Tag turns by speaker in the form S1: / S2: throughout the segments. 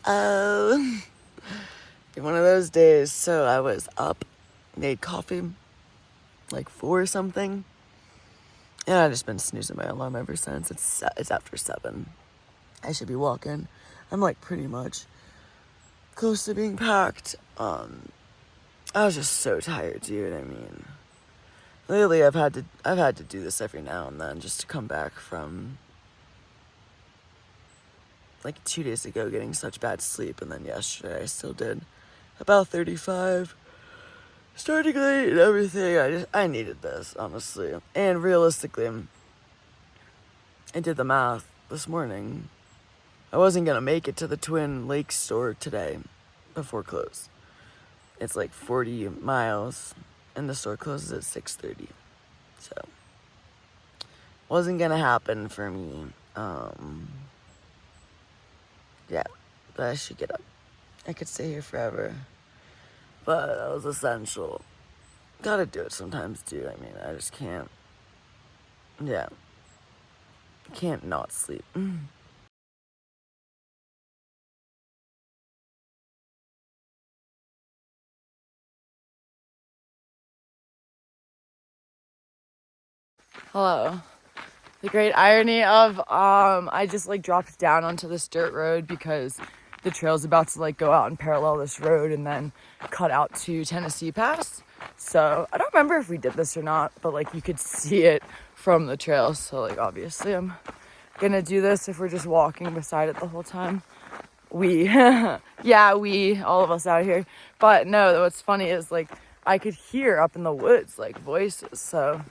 S1: One of those days. So I was up, made coffee, like 4 or something. And I've just been snoozing my alarm ever since. It's after 7. I should be walking. I'm like pretty much close to being packed. I was just so tired, dude. I mean, lately I've had to do this every now and then just to come back from like 2 days ago getting such bad sleep, and then yesterday I still did about 35, starting late and everything. I needed this, honestly. And realistically, I did the math this morning. I wasn't gonna make it to the Twin Lakes store today before close. It's like 40 miles, and the store closes at 6:30. So, wasn't gonna happen for me. Yeah, but I should get up. I could stay here forever, but that was essential. Gotta do it sometimes, dude. I mean, I just can't. Yeah, can't not sleep. Hello. The great irony of I just like dropped down onto this dirt road because the trail's about to like go out and parallel this road and then cut out to Tennessee Pass. So I don't remember if we did this or not, but like you could see it from the trail. So like obviously I'm gonna do this if we're just walking beside it the whole time. Yeah, all of us out here. But no, what's funny is like I could hear up in the woods like voices. So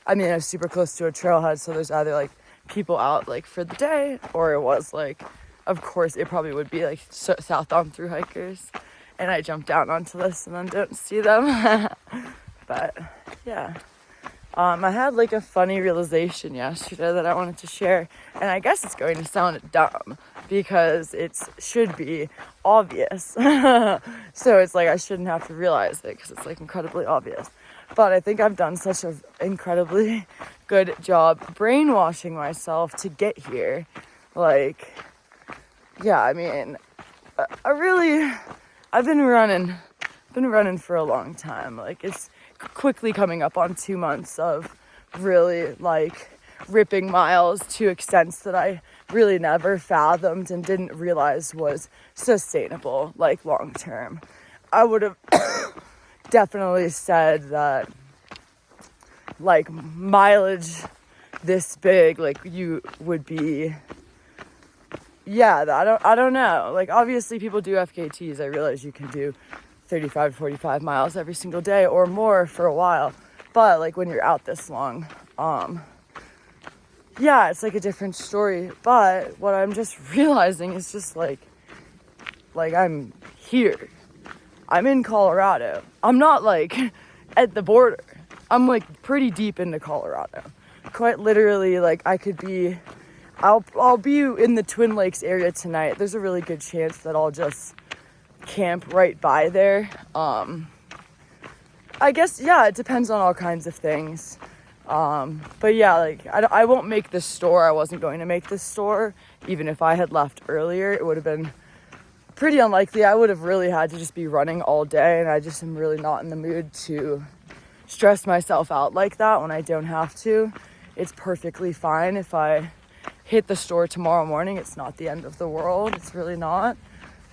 S1: I mean, I was super close to a trailhead, so there's either like people out like for the day, or it was like, of course, it probably would be like southbound through hikers. And I jumped down onto this and then don't see them. But yeah, I had like a funny realization yesterday that I wanted to share, and I guess it's going to sound dumb because it should be obvious. So it's like I shouldn't have to realize it because it's like incredibly obvious. But I think I've done such an incredibly good job brainwashing myself to get here. Like, yeah, I mean, I've been running for a long time. Like, it's quickly coming up on 2 months of really, like, ripping miles to extents that I really never fathomed and didn't realize was sustainable, like, long term. I would have definitely said that like mileage this big, like you would be, yeah, I don't know. Like obviously people do FKTs. I realize you can do 35 to 45 miles every single day or more for a while. But like when you're out this long, yeah, it's like a different story. But what I'm just realizing is just like I'm here. I'm in Colorado. I'm not like at the border. I'm like pretty deep into Colorado. Quite literally, like I could be, I'll be in the Twin Lakes area tonight. There's a really good chance that I'll just camp right by there. I guess, yeah, it depends on all kinds of things. But yeah, like I won't make this store. I wasn't going to make this store. Even if I had left earlier, it would have been pretty unlikely. I would have really had to just be running all day, and I just am really not in the mood to stress myself out like that when I don't have to. It's perfectly fine if I hit the store tomorrow morning. It's not the end of the world. It's really not.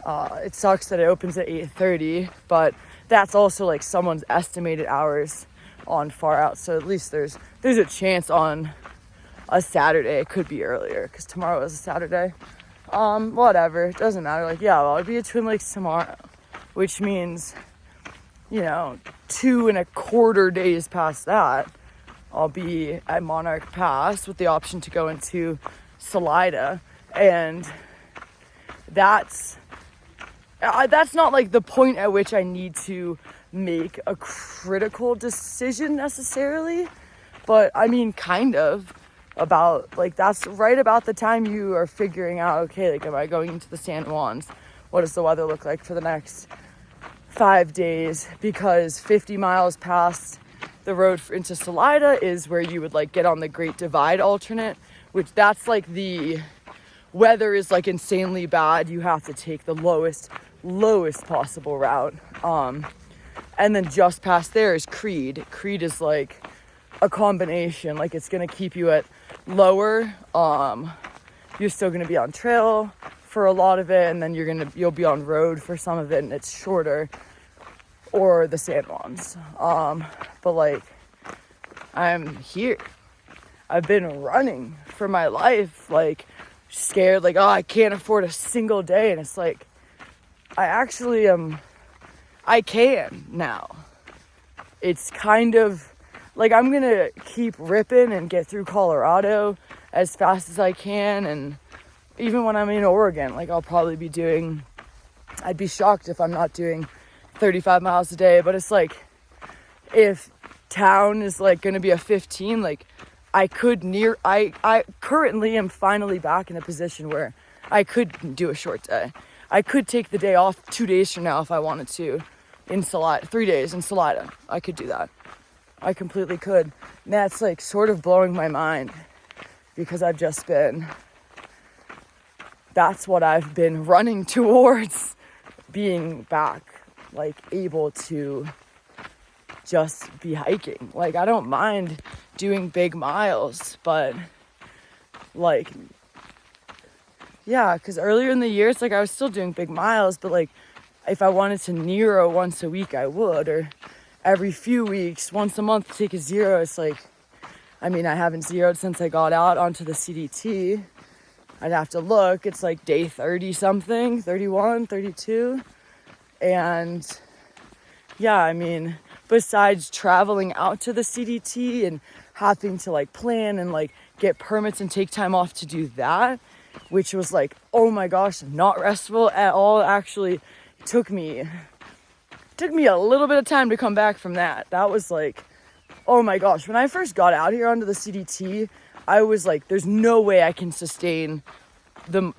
S1: It sucks that it opens at 8:30, but that's also like someone's estimated hours on far out. So at least there's a chance on a Saturday it could be earlier, because tomorrow is a Saturday. Whatever, it doesn't matter. Like, yeah, well, I'll be at Twin Lakes tomorrow, which means, 2.25 days past that, I'll be at Monarch Pass with the option to go into Salida, and that's not like the point at which I need to make a critical decision necessarily, but I mean, kind of. About like that's right about the time you are figuring out, okay, like am I going into the San Juans? What does the weather look like for the next 5 days? Because 50 miles past the road into Salida is where you would like get on the Great Divide alternate, which that's like the weather is like insanely bad, you have to take the lowest possible route. And then just past there is Creed. Creed is like a combination, like it's gonna keep you at lower. You're still gonna be on trail for a lot of it, and then you'll be on road for some of it, and it's shorter, or the San Juans. But like, I'm here. I've been running for my life, like scared, like, oh, I can't afford a single day. And it's like, I actually I can now. It's kind of like, I'm gonna keep ripping and get through Colorado as fast as I can. And even when I'm in Oregon, like I'll probably be doing, I'd be shocked if I'm not doing 35 miles a day. But it's like, if town is like gonna be a 15, like I currently am finally back in a position where I could do a short day. I could take the day off 2 days from now if I wanted to in Salida, 3 days in Salida. I could do that. I completely could. And that's like sort of blowing my mind, because that's what I've been running towards, being back, like able to just be hiking. Like, I don't mind doing big miles, but like, yeah, because earlier in the year, it's like I was still doing big miles, but like if I wanted to Nero once a week, I would, or every few weeks, once a month, take a zero. It's like, I mean, I haven't zeroed since I got out onto the CDT. I'd have to look. It's like day 30 something, 31, 32. And yeah, I mean, besides traveling out to the CDT and having to like plan and like get permits and take time off to do that, which was like, oh my gosh, not restful at all. Actually, it took me a little bit of time to come back from that. That was like, oh my gosh. When I first got out here onto the CDT, I was like, there's no way I can sustain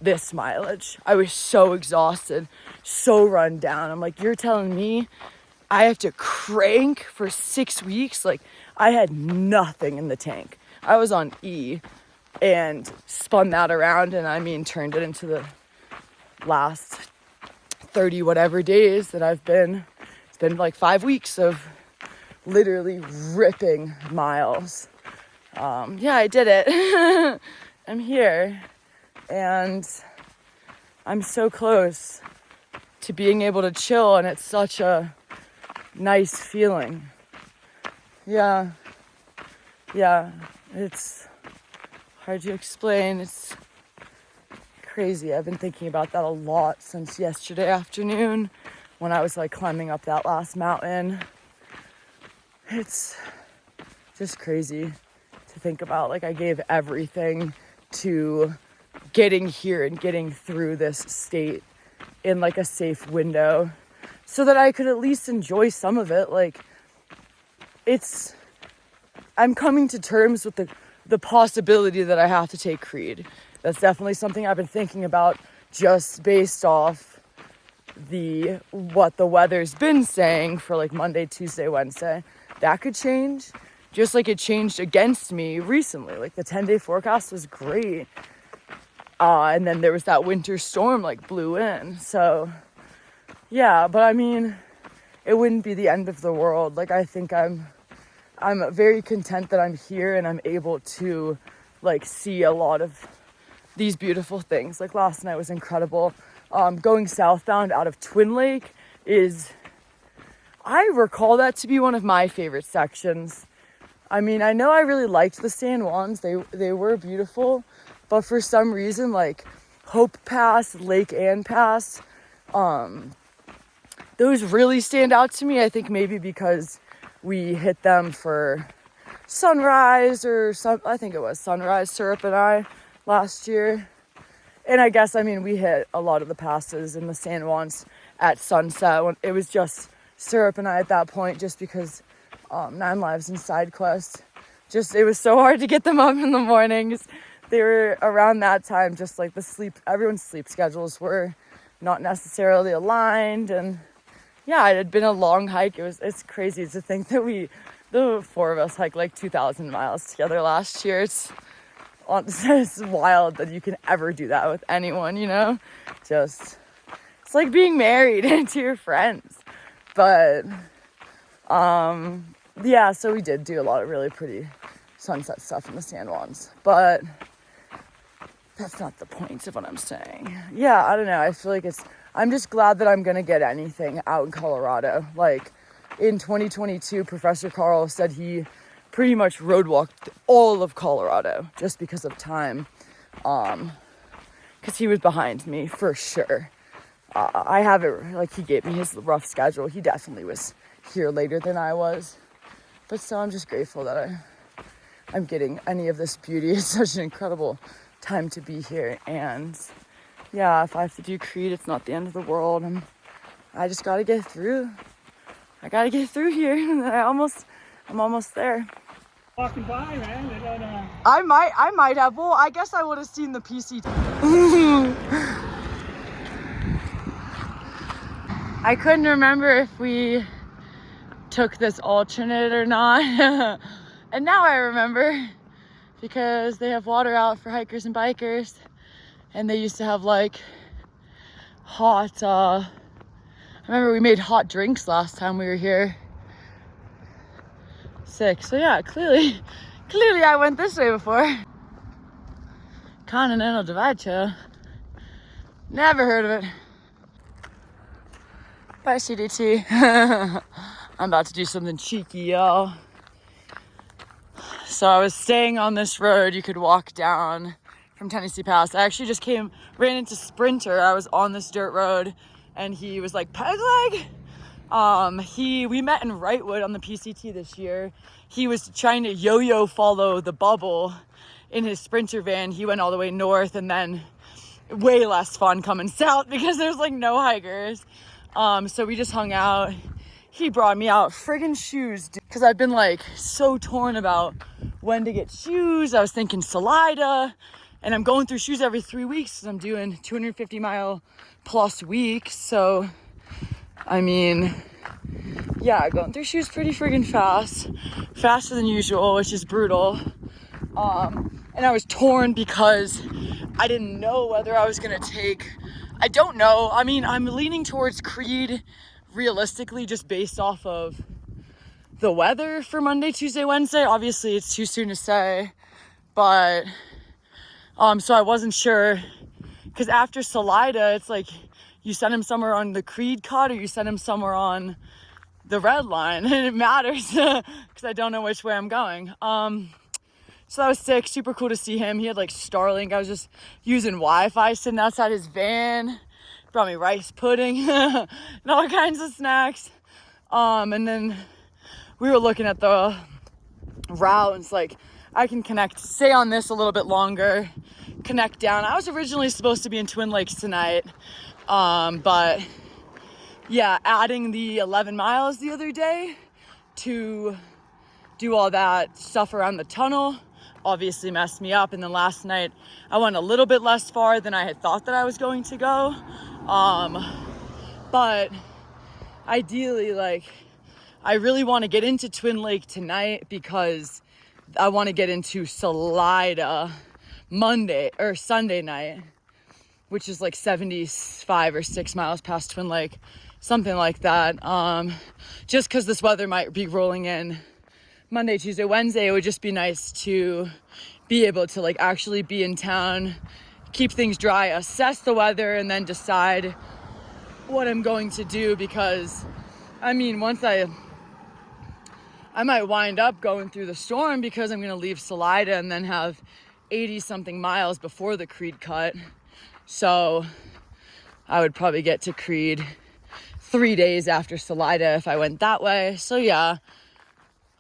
S1: this mileage. I was so exhausted, so run down. I'm like, you're telling me I have to crank for 6 weeks? Like, I had nothing in the tank. I was on E and spun that around, and I mean, turned it into the last 30 whatever days that I've been. It's been like 5 weeks of literally ripping miles. Yeah, I did it. I'm here, and I'm so close to being able to chill, and it's such a nice feeling. Yeah, it's hard to explain. It's crazy. I've been thinking about that a lot since yesterday afternoon when I was like climbing up that last mountain. It's just crazy to think about. Like, I gave everything to getting here and getting through this state in like a safe window so that I could at least enjoy some of it. Like, I'm coming to terms with the possibility that I have to take Creed. That's definitely something I've been thinking about, just based off what the weather's been saying for like Monday, Tuesday, Wednesday. That could change, just like it changed against me recently. Like, the 10-day forecast was great. And then there was that winter storm like blew in. So yeah, but I mean, it wouldn't be the end of the world. Like, I think I'm very content that I'm here and I'm able to like see a lot of these beautiful things. Like, last night was incredible. Going southbound out of Twin Lake I recall that to be one of my favorite sections. I mean, I know I really liked the San Juans. They were beautiful, but for some reason, like Hope Pass, Lake Ann Pass, those really stand out to me. I think maybe because we hit them for sunrise I think it was sunrise, Syrup and I, last year. And I guess, I mean, we hit a lot of the passes in the San Juans at sunset when it was just Syrup and I at that point, just because 9 Lives and Side Quest, it was so hard to get them up in the mornings. They were around that time, just like everyone's sleep schedules were not necessarily aligned. And yeah, it had been a long hike. It's crazy to think that the 4 of us hiked like 2,000 miles together last year. It's it's wild that you can ever do that with anyone, you know? Just, it's like being married to your friends. But, yeah, so we did do a lot of really pretty sunset stuff in the San Juans. But that's not the point of what I'm saying. Yeah, I don't know. I feel like I'm just glad that I'm going to get anything out in Colorado. Like, in 2022, Professor Carl said he pretty much roadwalked all of Colorado just because of time. Because he was behind me for sure. I have it, like, he gave me his rough schedule. He definitely was here later than I was. But still, I'm just grateful that I'm getting any of this beauty. It's such an incredible time to be here. And yeah, if I have to do Creed, it's not the end of the world. I just gotta get through. I gotta get through here. I'm almost there.
S2: Walking by, man. They don't,
S1: I might have. Well, I guess I would have seen the PC. I couldn't remember if we took this alternate or not. And now I remember, because they have water out for hikers and bikers. And they used to have like hot, I remember we made hot drinks last time we were here. Sick. So yeah, clearly I went this way before. Continental Divide Trail. Never heard of it. Bye, CDT. I'm about to do something cheeky, y'all. So I was staying on this road you could walk down from Tennessee Pass. I actually just ran into Sprinter. I was on this dirt road and he was like, peg leg? We met in Wrightwood on the PCT this year. He was trying to yo-yo follow the bubble in his Sprinter van. He went all the way north, and then way less fun coming south because there's like no hikers. So we just hung out. He brought me out friggin' shoes because I've been like so torn about when to get shoes. I was thinking Salida, and I'm going through shoes every 3 weeks because I'm doing 250 mile plus weeks. So I mean, yeah, going through shoes pretty friggin' fast, faster than usual, which is brutal. And I was torn because I didn't know whether I was gonna I don't know. I mean, I'm leaning towards Creed realistically just based off of the weather for Monday, Tuesday, Wednesday. Obviously it's too soon to say, but so I wasn't sure, because after Salida, it's like you send him somewhere on the Creed cut or you send him somewhere on the red line, and it matters because I don't know which way I'm going. So that was sick, super cool to see him. He had like Starlink. I was just using Wi-Fi sitting outside his van. Brought me rice pudding and all kinds of snacks. And then we were looking at the route, and it's like, I can stay on this a little bit longer, connect down. I was originally supposed to be in Twin Lakes tonight, but yeah, adding the 11 miles the other day to do all that stuff around the tunnel obviously messed me up. And then last night I went a little bit less far than I had thought that I was going to go. But ideally, like, I really want to get into Twin Lake tonight because I want to get into Salida Sunday night, which is like 75 or 6 miles past Twin Lake, something like that. Just because this weather might be rolling in Monday, Tuesday, Wednesday, it would just be nice to be able to like actually be in town, keep things dry, assess the weather, and then decide what I'm going to do. Because I mean, once I might wind up going through the storm because I'm going to leave Salida and then have 80 something miles before the Creed cut. So I would probably get to Creed 3 days after Salida if I went that way. So yeah,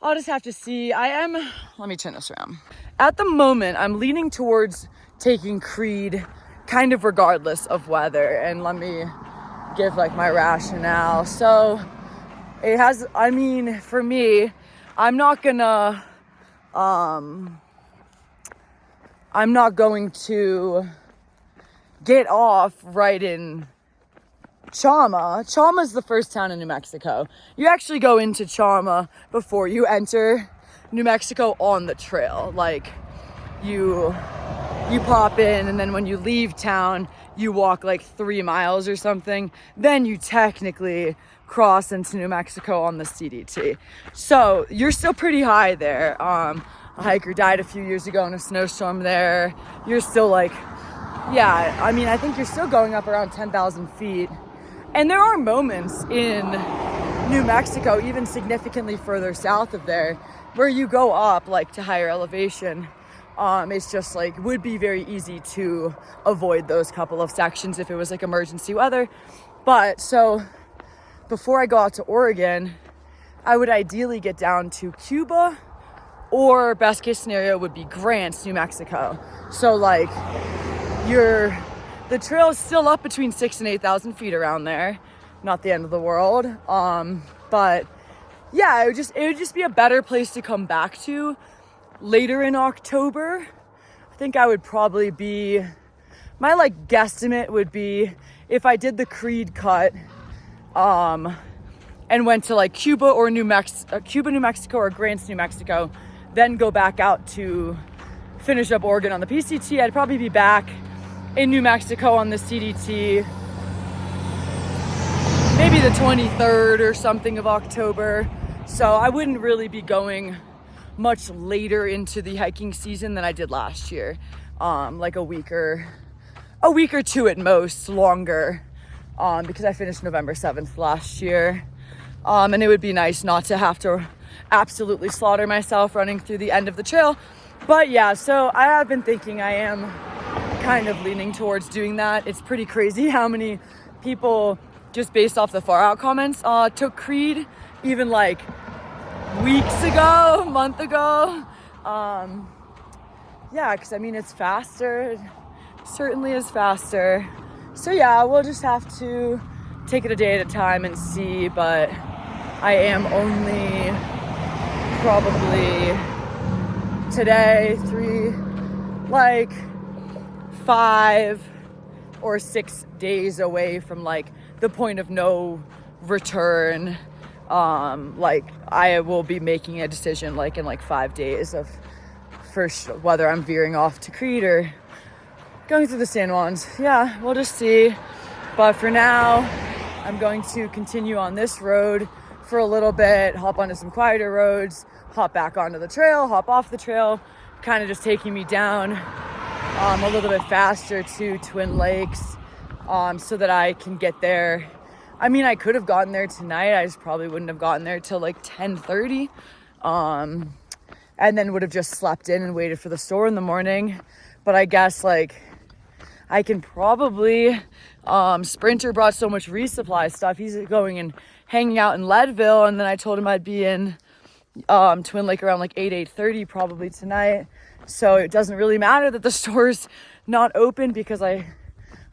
S1: I'll just have to see. Let me turn this around. At the moment, I'm leaning towards taking Creed kind of regardless of weather. And let me give like my rationale. So it has, I mean, for me, I'm not going to get off right in Chama. Chama's the first town in New Mexico. You actually go into Chama before you enter New Mexico on the trail. Like, you pop in, and then when you leave town, you walk like 3 miles or something. Then you technically cross into New Mexico on the CDT. So you're still pretty high there. A hiker died a few years ago in a snowstorm there. You're still like, yeah, I mean, I think you're still going up around 10,000 feet. And there are moments in New Mexico, even significantly further south of there, where you go up like to higher elevation. It's just like would be very easy to avoid those couple of sections if it was like emergency weather. But so before I go out to Oregon, I would ideally get down to Cuba, or best case scenario would be Grants, New Mexico. So like the trail is still up between 6,000 and 8,000 feet around there. Not the end of the world. But yeah, it would just be a better place to come back to later in October. I think I would probably be, my like guesstimate would be if I did the Creed cut and went to like Cuba, New Mexico, or Grants, New Mexico, then go back out to finish up Oregon on the PCT. I'd probably be back in New Mexico on the CDT maybe the 23rd or something of October. So I wouldn't really be going much later into the hiking season than I did last year. Like a week or two at most longer, because I finished November 7th last year. And it would be nice not to have to absolutely slaughter myself running through the end of the trail. But yeah, so I have been thinking I am kind of leaning towards doing that. It's pretty crazy how many people, just based off the far out comments, took Creed even like weeks ago, a month ago. Yeah, because I mean, it's faster. It certainly is faster. So yeah, we'll just have to take it a day at a time and see. But I am only probably today 5 or 6 days away from like the point of no return. Like I will be making a decision like in like 5 days of whether I'm veering off to Creed or going through the San Juans. Yeah, we'll just see. But for now, I'm going to continue on this road for a little bit, hop onto some quieter roads, hop back onto the trail, hop off the trail, kind of just taking me down a little bit faster to Twin Lakes, so that I can get there. I mean, I could have gotten there tonight. I just probably wouldn't have gotten there till like 10:30, and then would have just slept in and waited for the store in the morning. But I guess like I can probably, Sprinter brought so much resupply stuff. He's going and hanging out in Leadville, and then I told him I'd be in Twin Lake around like 8:30 probably tonight. So it doesn't really matter that the store's not open because I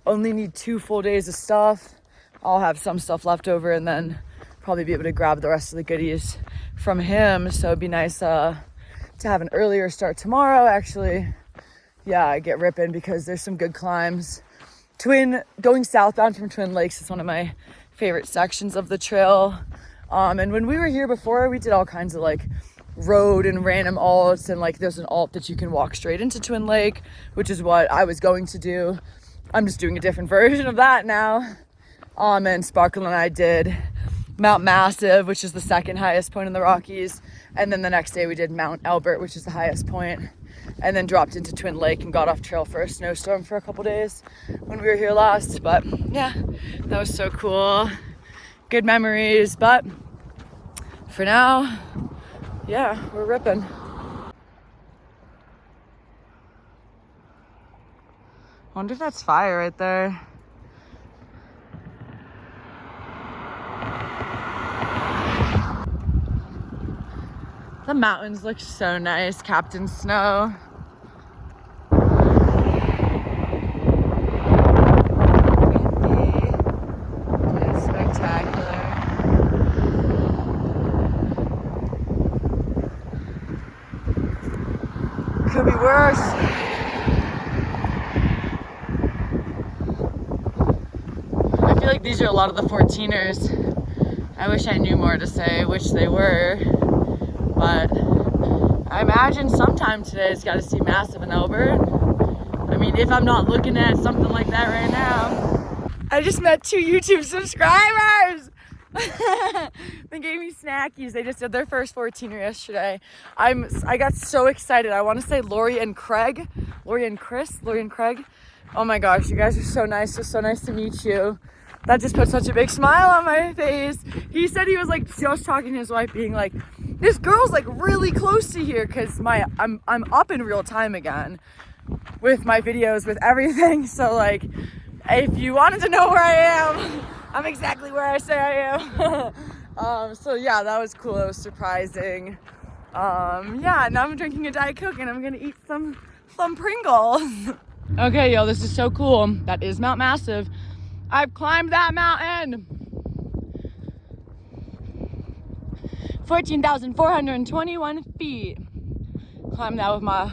S1: only need 2 full days of stuff. I'll have some stuff left over and then probably be able to grab the rest of the goodies from him. So it'd be nice to have an earlier start tomorrow. Actually, yeah, I get ripping because there's some good climbs. Going southbound from Twin Lakes is one of my favorite sections of the trail. And when we were here before, we did all kinds of like road and random alts, and like there's an alt that you can walk straight into Twin Lake, which is what I was going to do. I'm just doing a different version of that now. And Sparkle and I did Mount Massive, which is the second highest point in the Rockies, and then the next day we did Mount Elbert, which is the highest point, and then dropped into Twin Lake and got off trail for a snowstorm for a couple days when we were here last. But yeah, that was so cool. Good memories. But for now, yeah, we're ripping. Wonder if that's fire right there. The mountains look so nice, Captain Snow. Windy. It's spectacular. Could be worse. I feel like these are a lot of the 14ers. I wish I knew more to say which they were, but I imagine sometime today it's got to see massive in Albert. I mean, if I'm not looking at something like that right now. I just met 2 YouTube subscribers. They gave me snackies. They just did their first 14er yesterday. I got so excited. I want to say Lori and Craig. Lori and Craig. Oh my gosh, you guys are so nice. It's so nice to meet you. That just put such a big smile on my face. He said he was like just talking to his wife, being like, this girl's like really close to here, because I'm up in real time again with my videos, with everything. So like, if you wanted to know where I am, I'm exactly where I say I am. So yeah, that was cool. It was surprising. Yeah, now I'm drinking a Diet Coke and I'm gonna eat some Pringles. Okay, yo, this is so cool. That is Mount Massive. I've climbed that mountain. 14,421 feet. Climbed that with my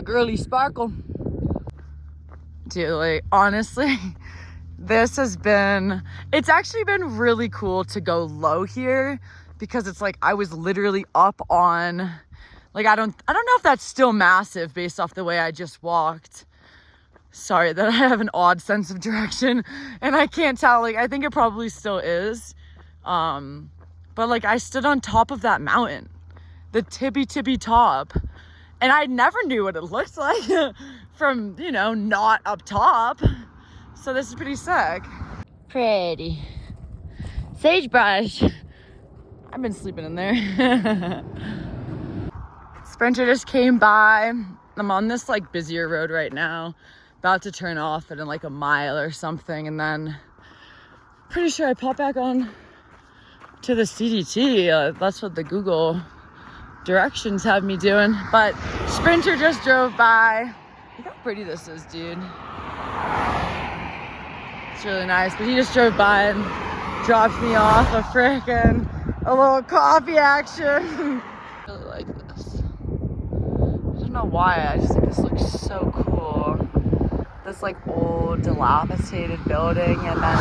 S1: girly Sparkle. Dude, like, honestly, it's actually been really cool to go low here, because it's like I was literally up on, like, I don't know if that's still massive based off the way I just walked. Sorry that I have an odd sense of direction and I can't tell. Like, I think it probably still is. But like, I stood on top of that mountain, the tippy top, and I never knew what it looked like from, you know, not up top. So this is pretty sick. Pretty. Sagebrush. I've been sleeping in there. Sprinter just came by. I'm on this like busier road right now, about to turn off in like a mile or something, and then pretty sure I pop back on to the CDT. That's what the Google directions have me doing. But Sprinter just drove by. Look how pretty this is, dude. It's really nice. But he just drove by and dropped me off a little coffee action. I really like this. I don't know why, I just think this looks so cool. This like old dilapidated building, and then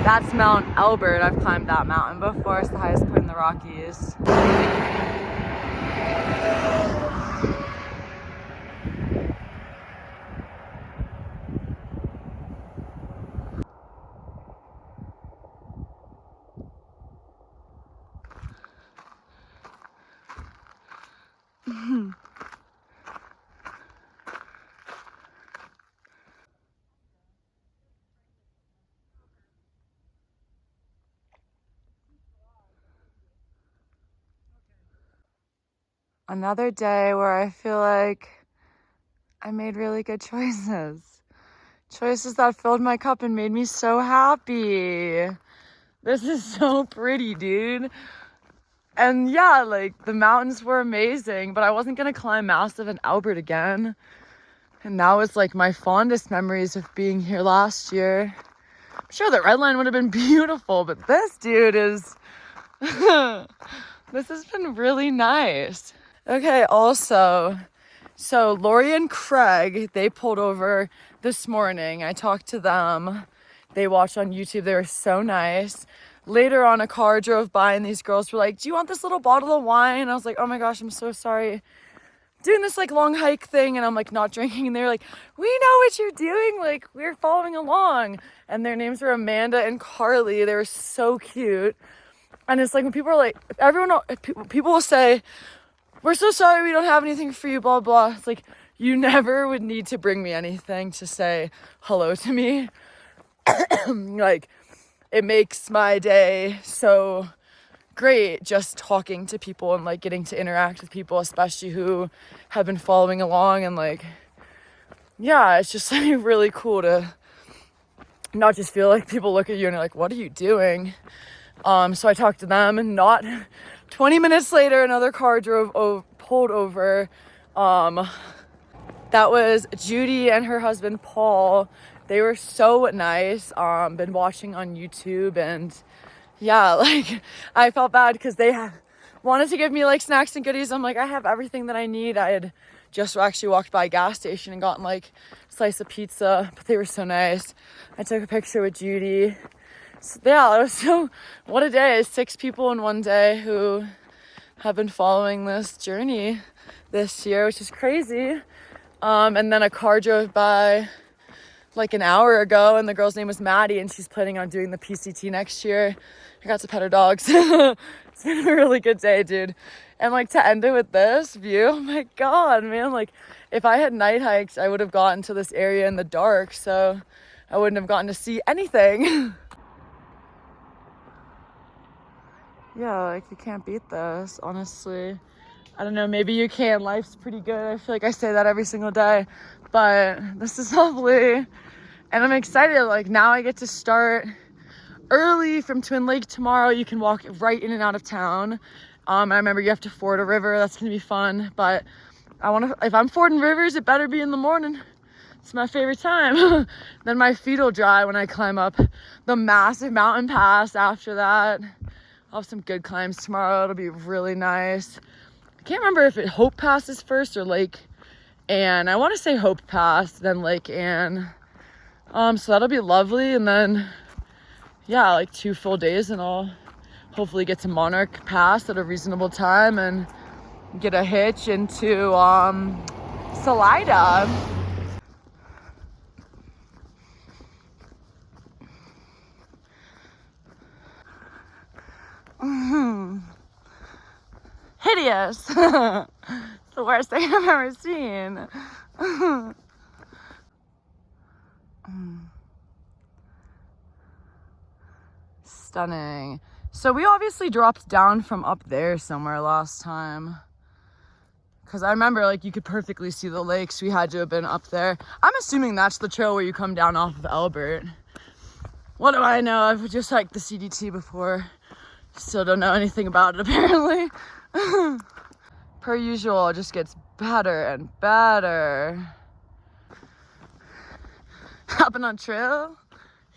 S1: that's Mount Albert. I've climbed that mountain before. It's the highest point in the Rockies. Another day where I feel like I made really good choices. Choices that filled my cup and made me so happy. This is so pretty, dude. And yeah, like, the mountains were amazing, but I wasn't gonna climb Massive and Albert again. And now it's like my fondest memories of being here last year. I'm sure the red line would have been beautiful, but this, dude, is... This has been really nice. Okay, also, so Lori and Craig, they pulled over this morning. I talked to them. They watched on YouTube. They were so nice. Later on, a car drove by and these girls were like, do you want this little bottle of wine? I was like, oh my gosh, I'm so sorry. Doing this like long hike thing and I'm like not drinking. And they're like, we know what you're doing. Like, we're following along. And their names were Amanda and Carly. They were so cute. And it's like when people are like, people will say, we're so sorry we don't have anything for you, blah, blah. It's like, you never would need to bring me anything to say hello to me. Like, it makes my day so great just talking to people and like getting to interact with people, especially who have been following along. And like, yeah, it's just like really cool to not just feel like people look at you and are like, what are you doing? So I talked to them, and not 20 minutes later, another car pulled over. That was Judy and her husband, Paul. They were so nice. Been watching on YouTube, and yeah, like, I felt bad because they wanted to give me like snacks and goodies. I'm like, I have everything that I need. I had just actually walked by a gas station and gotten like a slice of pizza, but they were so nice. I took a picture with Judy. So, yeah, it was so, what a day. 6 people in one day who have been following this journey this year, which is crazy. And then a car drove by like an hour ago, and the girl's name was Maddie, and she's planning on doing the PCT next year. I got to pet her dogs. It's been a really good day, dude. And like to end it with this view, oh my God, man, like if I had night hiked, I would have gotten to this area in the dark, so I wouldn't have gotten to see anything. Yeah, like you can't beat this, honestly. I don't know, maybe you can. Life's pretty good. I feel like I say that every single day, but this is lovely. And I'm excited. Like now I get to start early from Twin Lake tomorrow. You can walk right in and out of town. I remember you have to ford a river. That's gonna be fun. But if I'm fording rivers, it better be in the morning. It's my favorite time. Then my feet will dry when I climb up the massive mountain pass after that. I'll have some good climbs tomorrow. It'll be really nice. I can't remember if Hope Pass is first or Lake Ann. I want to say Hope Pass, then Lake Ann. So that'll be lovely. And then, yeah, like 2 full days, and I'll hopefully get to Monarch Pass at a reasonable time and get a hitch into Salida. Hideous. The worst thing I've ever seen. Stunning. So we obviously dropped down from up there somewhere last time, because I remember like you could perfectly see the lakes. We had to have been up there. I'm assuming that's the trail where you come down off of Albert. What do I know? I've just hiked the CDT before. Still don't know anything about it apparently. Per usual, it just gets better and better. Hopping on trail?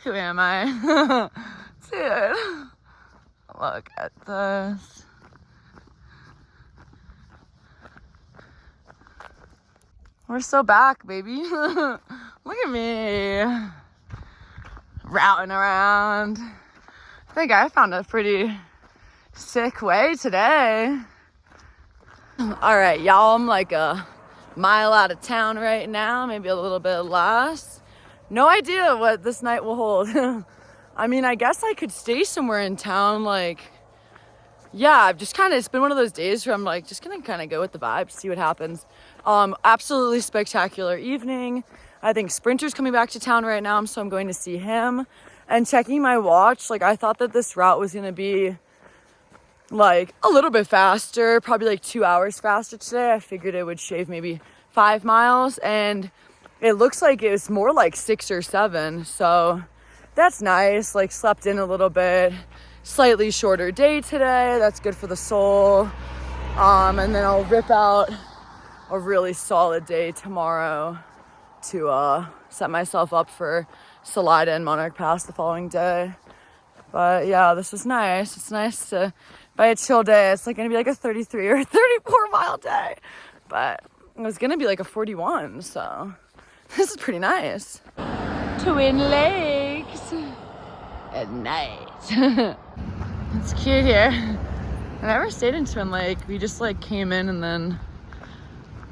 S1: Who am I? Dude, look at this. We're so back, baby. Look at me. Routing around. I think I found a pretty sick way today. All right, y'all, I'm like a mile out of town right now, maybe a little bit less. No idea what this night will hold. I mean, I guess I could stay somewhere in town. Like, yeah, I've just it's been one of those days where I'm like, just gonna kind of go with the vibe, see what happens. Absolutely spectacular evening. I think Sprinter's coming back to town right now, so I'm going to see him. And checking my watch, like I thought that this route was gonna be like a little bit faster, probably like 2 hours faster today. I figured it would shave maybe 5 miles, and it looks like it was more like 6 or 7. So that's nice. Like slept in a little bit, slightly shorter day today. That's good for the soul. And then I'll rip out a really solid day tomorrow to set myself up for Salida and Monarch Pass the following day. But yeah, this was nice. It's nice to, by a chill day, it's like gonna be like a 33 or 34 mile day, but it was gonna be like a 41, so this is pretty nice. Twin Lakes at night. It's cute here. I never stayed in Twin Lake. We just like came in and then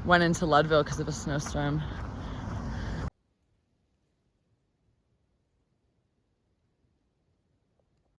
S1: went into Leadville because of a snowstorm.